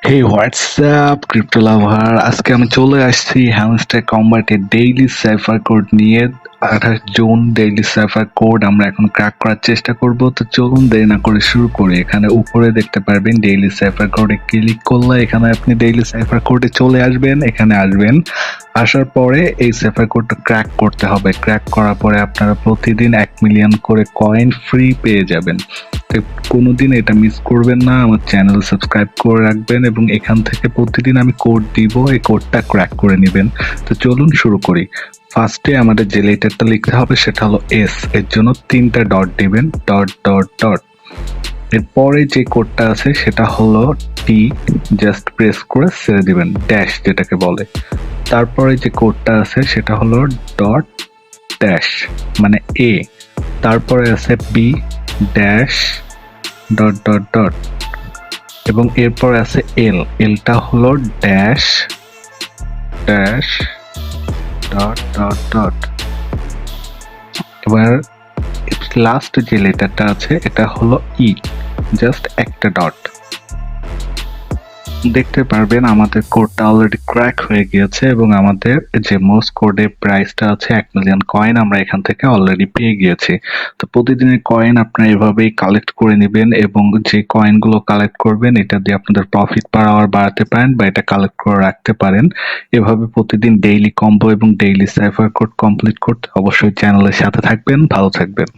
হে WhatsApp crypto লাভার, আজকে আমি চলে আসছি হ্যামস্টার কম্বাটের ডেইলি সাইফার কোড নিয়ে। 28 জুন ডেইলি সাইফার কোড আমরা এখন ক্র্যাক করার চেষ্টা করব। তো চলুন দেরি না করে শুরু করি। এখানে উপরে দেখতে পারবেন ডেইলি সাইফার কোডে ক্লিক করলে এখানে আপনি ডেইলি সাইফার কোডে চলে আসবেন। এখানে আসবেন, আসার পরে এই সাইফার কোডটা ক্র্যাক করতে হবে। ক্র্যাক করার পরে আপনারা প্রতিদিন 1 মিলিয়ন করে কয়েন ফ্রি পেয়ে যাবেন। তো কোনোদিন এটা মিস করবেন না, আমার চ্যানেল সাবস্ক্রাইব করে রাখবেন এবং এখান থেকে প্রতিদিন আমি কোড দিব, এই কোডটা ক্র্যাক করে নেবেন। তো চলুন শুরু করি। ফার্স্টে আমাদের যে লেটারটা লিখতে হবে সেটা হলো এস, এর জন্য 3টা ডট দিবেন, ডট ডট ডট। এরপরে যে কোডটা আছে সেটা হলো টি, জাস্ট প্রেস করে ছেড়ে দিবেন, ড্যাশ যেটাকে বলে। তারপরে যে কোডটা আছে সেটা হলো ডট ড্যাশ মানে এ। তারপরে আছে B dash dot dot dot এবং এরপর আছে এল, এলটা হলো dash dash dot dot dot. এবার লাস্ট যে লেটারটা আছে এটা হলো ই, জাস্ট একটা ডট। দেখতে পারবেন আমাদের কোডটা অলরেডি ক্র্যাক হয়ে গিয়েছে এবং আমাদের যে মোস্ট কোডের প্রাইসটা আছে 1 মিলিয়ন কয়েন আমরা এখান থেকে অলরেডি পেয়ে গিয়েছি। তো প্রতিদিনের কয়েন আপনারা এভাবেই কালেক্ট করে নেবেন এবং যে কয়েনগুলো কালেক্ট করবেন এটা দিয়ে আপনাদের প্রফিট পার আওয়ার বাড়াতে পারেন বা এটা কালেক্ট করে রাখতে পারেন। এভাবে প্রতিদিন ডেইলি কম্বো এবং ডেইলি সাইফার কোড কমপ্লিট করতে অবশ্যই চ্যানেলের সাথে থাকবেন। ভালো থাকবেন।